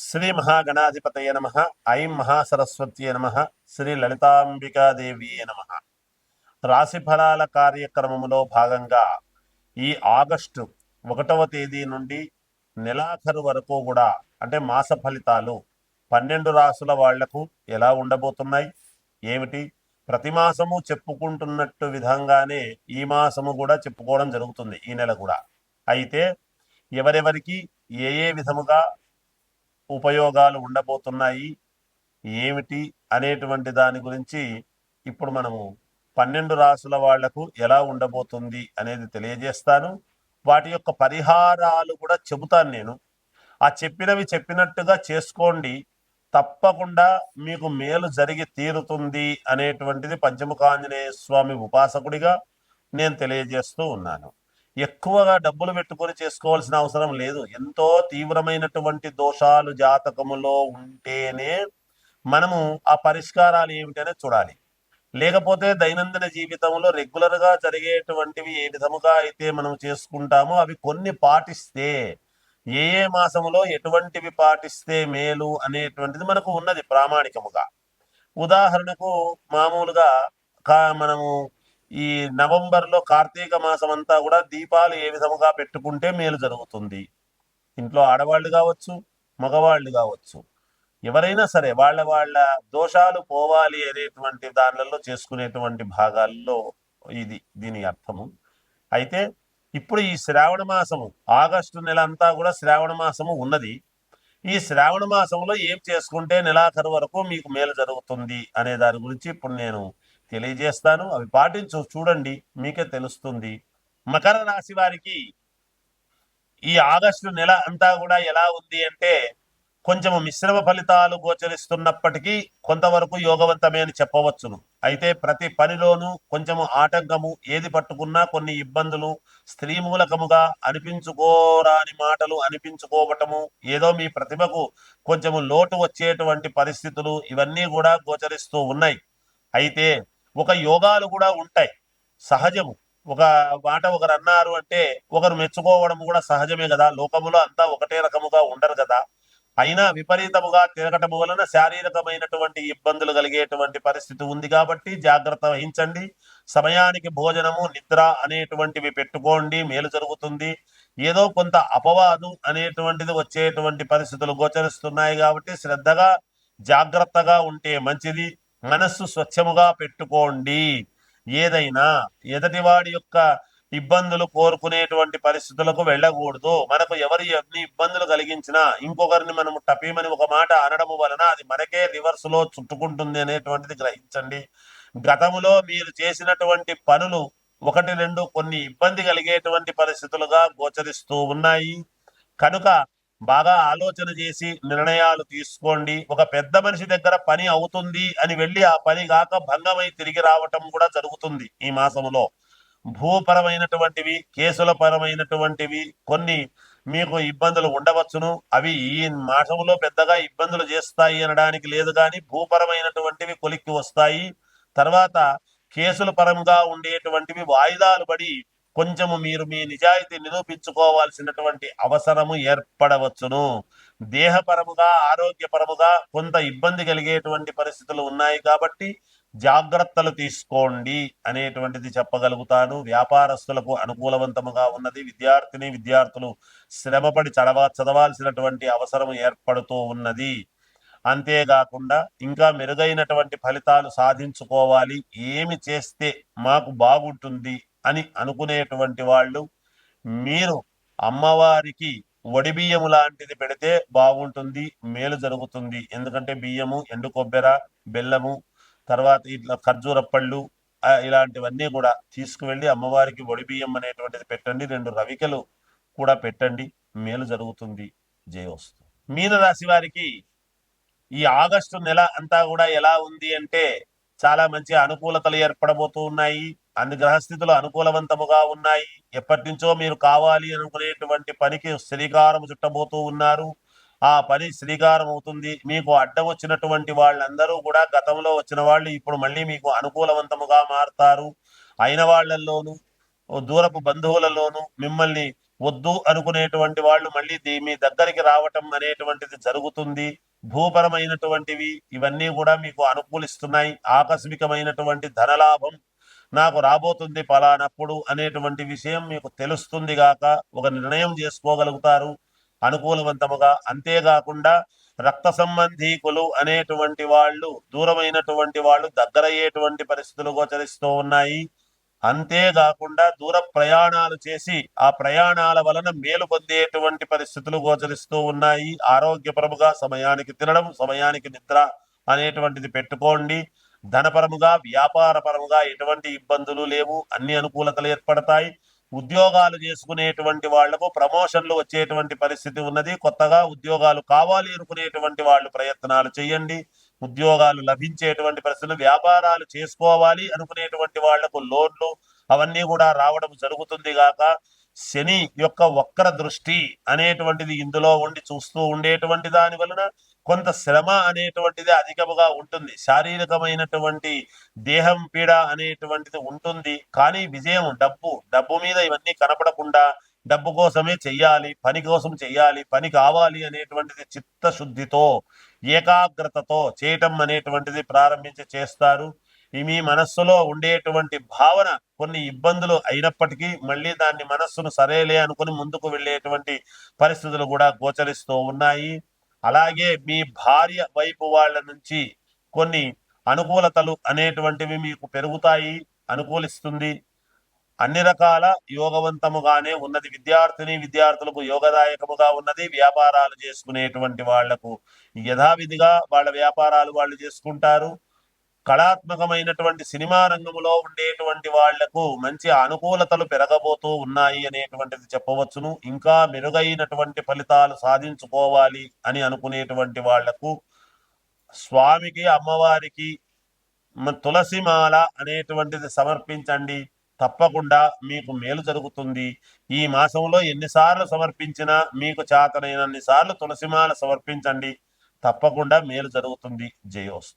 శ్రీ మహాగణాధిపతయ నమ. ఐం మహాసరస్వత్యే నమ. శ్రీ లలితాంబికాదేవియే నమ. రాశి ఫలాల కార్యక్రమంలో భాగంగా ఈ ఆగస్టు 1వ తేదీ నుండి నెలాఖరు వరకు కూడా అంటే మాస ఫలితాలు 12 రాసుల వాళ్లకు ఎలా ఉండబోతున్నాయి ఏమిటి, ప్రతి మాసము చెప్పుకుంటున్నట్టు విధంగానే ఈ మాసము కూడా చెప్పుకోవడం జరుగుతుంది, ఈ నెల కూడా. అయితే ఎవరెవరికి ఏ ఏ విధముగా ఉపయోగాలు ఉండబోతున్నాయి ఏమిటి అనేటువంటి దాని గురించి ఇప్పుడు మనము 12 రాసుల వాళ్లకు ఎలా ఉండబోతుంది అనేది తెలియజేస్తాను. వాటి యొక్క పరిహారాలు కూడా చెబుతాను నేను. ఆ చెప్పినవి చెప్పినట్టుగా చేసుకోండి, తప్పకుండా మీకు మేలు జరిగి తీరుతుంది అనేటువంటిది పంచముఖాంజనేయ స్వామి ఉపాసకుడిగా నేను తెలియజేస్తూ ఉన్నాను. ఎక్కువగా డబ్బులు పెట్టుకొని చేసుకోవాల్సిన అవసరం లేదు. ఎంతో తీవ్రమైనటువంటి దోషాలు జాతకములో ఉంటేనే మనము ఆ పరిష్కారాలు ఏమిటనే చూడాలి. లేకపోతే దైనందిన జీవితంలో రెగ్యులర్ గా జరిగేటువంటివి ఏ విధముగా అయితే మనం చేసుకుంటామో అవి కొన్ని పాటిస్తే, ఏ ఏ మాసములో ఎటువంటివి పాటిస్తే మేలు అనేటువంటిది మనకు ఉన్నది ప్రామాణికముగా. ఉదాహరణకు మామూలుగా మనము ఈ నవంబర్లో కార్తీక మాసం అంతా కూడా దీపాలు ఏ విధముగా పెట్టుకుంటే మేలు జరుగుతుంది. ఇంట్లో ఆడవాళ్ళు కావచ్చు, మగవాళ్ళు కావచ్చు, ఎవరైనా సరే వాళ్ళ వాళ్ళ దోషాలు పోవాలి అనేటువంటి దానిలలో చేసుకునేటువంటి భాగాల్లో ఇది దీని అర్థము. అయితే ఇప్పుడు ఈ శ్రావణ మాసము, ఆగస్టు నెల అంతా కూడా శ్రావణ మాసము ఉన్నది. ఈ శ్రావణ మాసంలో ఏం చేసుకుంటే నెలాఖరు వరకు మీకు మేలు జరుగుతుంది అనే దాని గురించి ఇప్పుడు నేను తెలియజేస్తాను. అవి పాటించు చూడండి, మీకే తెలుస్తుంది. మకర రాశి వారికి ఈ ఆగస్టు నెల అంతా కూడా ఎలా ఉంది అంటే కొంచెము మిశ్రమ ఫలితాలు గోచరిస్తున్నప్పటికీ కొంతవరకు యోగవంతమే అని చెప్పవచ్చును. అయితే ప్రతి పనిలోనూ కొంచెము ఆటంకము, ఏది పట్టుకున్నా కొన్ని ఇబ్బందులు, స్త్రీ మూలకముగా అనిపించుకోరాని మాటలు అనిపించుకోవటము, ఏదో మీ ప్రతిభకు కొంచెము లోటు వచ్చేటువంటి పరిస్థితులు ఇవన్నీ కూడా గోచరిస్తూ ఉన్నాయి. అయితే ఒక యోగాలు కూడా ఉంటాయి, సహజము. ఒక మాట ఒకరు అన్నారు అంటే ఒకరు మెచ్చుకోవడం కూడా సహజమే కదా. లోకములో అంతా ఒకటే రకముగా ఉండరు కదా. అయినా విపరీతముగా తిరగటము వలన శారీరకమైనటువంటి ఇబ్బందులు కలిగేటువంటి పరిస్థితి ఉంది కాబట్టి జాగ్రత్త వహించండి. సమయానికి భోజనము, నిద్ర అనేటువంటివి పెట్టుకోండి, మేలు జరుగుతుంది. ఏదో కొంత అపవాదు అనేటువంటిది వచ్చేటువంటి పరిస్థితులు గోచరిస్తున్నాయి కాబట్టి శ్రద్ధగా జాగ్రత్తగా ఉంటే మంచిది. మనస్సు స్వచ్ఛముగా పెట్టుకోండి. ఏదైనా ఎదటివాడి యొక్క ఇబ్బందులు కోరుకునేటువంటి పరిస్థితులకు వెళ్ళకూడదు. మనకు ఎవరు ఎన్ని ఇబ్బందులు కలిగించినా ఇంకొకరిని మనం టపీమని ఒక మాట అనడము వలన అది మనకే రివర్స్ లో చుట్టుకుంటుంది అనేటువంటిది గ్రహించండి. గతములో మీరు చేసినటువంటి పనులు ఒకటి రెండు కొన్ని ఇబ్బంది కలిగేటువంటి పరిస్థితులుగా గోచరిస్తూ ఉన్నాయి కనుక బాగా ఆలోచన చేసి నిర్ణయాలు తీసుకోండి. ఒక పెద్ద మనిషి దగ్గర పని అవుతుంది అని వెళ్ళి ఆ పని కాక భంగమై తిరిగి రావటం కూడా జరుగుతుంది ఈ మాసములో. భూపరమైనటువంటివి, కేసుల పరమైనటువంటివి కొన్ని మీకు ఇబ్బందులు ఉండవచ్చును. అవి ఈ మాసములో పెద్దగా ఇబ్బందులు చేస్తాయి అనడానికి లేదు, కానీ భూపరమైనటువంటివి కొలిక్కి వస్తాయి. తర్వాత కేసుల పరంగా ఉండేటువంటివి వాయిదాలు పడి కొంచెము మీరు మీ నిజాయితీ నిరూపించుకోవాల్సినటువంటి అవసరము ఏర్పడవచ్చును. దేహపరముగా, ఆరోగ్యపరముగా కొంత ఇబ్బంది కలిగేటువంటి పరిస్థితులు ఉన్నాయి కాబట్టి జాగ్రత్తలు తీసుకోండి అనేటువంటిది చెప్పగలుగుతాను. వ్యాపారస్తులకు అనుకూలవంతముగా ఉన్నది. విద్యార్థులు శ్రమపడి చదవాల్సినటువంటి అవసరం ఏర్పడుతూ ఉన్నది. అంతేకాకుండా ఇంకా మెరుగైనటువంటి ఫలితాలు సాధించుకోవాలి, ఏమి చేస్తే మాకు బాగుంటుంది అని అనుకునేటువంటి వాళ్ళు మీరు అమ్మవారికి వడి బియ్యము లాంటిది పెడితే బాగుంటుంది, మేలు జరుగుతుంది. ఎందుకంటే బియ్యము, ఎండు కొబ్బెర, బెల్లము, తర్వాత ఇట్లా ఖర్జూర పళ్ళు ఇలాంటివన్నీ కూడా తీసుకువెళ్ళి అమ్మవారికి వడి బియ్యం అనేటువంటిది పెట్టండి. 2 రవికలు కూడా పెట్టండి, మేలు జరుగుతుంది. జయోస్తు. మీనరాశి వారికి ఈ ఆగస్టు నెల అంతా కూడా ఎలా ఉంది అంటే చాలా మంచి అనుకూలతలు ఏర్పడబోతూ ఉన్నాయి. అన్ని గ్రహస్థితులు అనుకూలవంతముగా ఉన్నాయి. ఎప్పటి నుంచో మీరు కావాలి అనుకునేటువంటి పనికి శ్రీకారం చుట్టబోతూ ఉన్నారు. ఆ పని శ్రీకారం అవుతుంది. మీకు అడ్డం వచ్చినటువంటి వాళ్ళందరూ కూడా గతంలో వచ్చిన వాళ్ళు ఇప్పుడు మళ్ళీ మీకు అనుకూలవంతముగా మారుతారు. అయిన వాళ్ళల్లోనూ, దూరపు బంధువులలోనూ మిమ్మల్ని వద్దు అనుకునేటువంటి వాళ్ళు మళ్ళీ మీ దగ్గరికి రావటం అనేటువంటిది జరుగుతుంది. భూపరమైనటువంటివి ఇవన్నీ కూడా మీకు అనుకూలిస్తున్నాయి. ఆకస్మికమైనటువంటి ధనలాభం నాకు రాబోతుంది పలానప్పుడు అనేటువంటి విషయం మీకు తెలుస్తుంది గాక ఒక నిర్ణయం చేసుకోగలుగుతారు అనుకూలవంతముగా. అంతేకాకుండా రక్త సంబంధీకులు అనేటువంటి వాళ్ళు దూరమైనటువంటి వాళ్ళు దగ్గరయ్యేటువంటి పరిస్థితులు గోచరిస్తూ ఉన్నాయి. అంతేకాకుండా దూర ప్రయాణాలు చేసి ఆ ప్రయాణాల వలన మేలు పొందేటువంటి పరిస్థితులు గోచరిస్తూ ఉన్నాయి. ఆరోగ్యపరముగా సమయానికి తినడం, సమయానికి నిద్ర అనేటువంటిది పెట్టుకోండి. ధనపరముగా వ్యాపారపరముగా ఎటువంటి ఇబ్బందులు లేవు, అన్ని అనుకూలతలు ఏర్పడతాయి. ఉద్యోగాలు చేసుకునేటువంటి వాళ్లకు ప్రమోషన్లు వచ్చేటువంటి పరిస్థితి ఉన్నది. కొత్తగా ఉద్యోగాలు కావాలి అనుకునేటువంటి వాళ్ళు ప్రయత్నాలు చేయండి, ఉద్యోగాలు లభించేటువంటి పరిస్థితులు. వ్యాపారాలు చేసుకోవాలి అనుకునేటువంటి వాళ్లకు లోన్లు అవన్నీ కూడా రావడం జరుగుతుంది గాక శని యొక్క వక్ర దృష్టి అనేటువంటిది ఇందులో ఉండి చూస్తూ ఉండేటువంటి దాని వలన కొంత శ్రమ అనేటువంటిది అధికముగా ఉంటుంది. శారీరకమైనటువంటి దేహం పీడ అనేటువంటిది ఉంటుంది. కానీ విజయం డబ్బు మీద ఇవన్నీ కనపడకుండా డబ్బు కోసమే చెయ్యాలి, పని కోసం చెయ్యాలి, పని కావాలి అనేటువంటిది చిత్తశుద్ధితో ఏకాగ్రతతో చేయటం అనేటువంటిది ప్రారంభించి చేస్తారు. మీ మనస్సులో ఉండేటువంటి భావన కొన్ని ఇబ్బందులు అయినప్పటికీ మళ్ళీ దాన్ని మనస్సును సరేలే అనుకుని ముందుకు వెళ్ళేటువంటి పరిస్థితులు కూడా గోచరిస్తూ ఉన్నాయి. అలాగే మీ భార్య వైపు వాళ్ళ నుంచి కొన్ని అనుకూలతలు అనేటువంటివి మీకు పెరుగుతాయి, అనుకూలిస్తుంది. అన్ని రకాల యోగవంతముగానే ఉన్నది. విద్యార్థులకు యోగదాయకముగా ఉన్నది. వ్యాపారాలు చేసుకునేటువంటి వాళ్లకు యథావిధిగా వాళ్ళ వ్యాపారాలు వాళ్ళు చేసుకుంటారు. కళాత్మకమైనటువంటి సినిమా రంగంలో ఉండేటువంటి వాళ్లకు మంచి అనుకూలతలు పెరగబోతూ ఉన్నాయి అనేటువంటిది చెప్పవచ్చును. ఇంకా మెరుగైనటువంటి ఫలితాలు సాధించుకోవాలి అని అనుకునేటువంటి వాళ్లకు స్వామికి అమ్మవారికి తులసిమాల అనేటువంటిది సమర్పించండి. తప్పకుండా మీకు మేలు జరుగుతుంది. ఈ మాసంలో ఎన్నిసార్లు సమర్పించినా మీకు చేతనైనన్ని సార్లు తులసిమాల సమర్పించండి, తప్పకుండా మేలు జరుగుతుంది. జయోస్తు.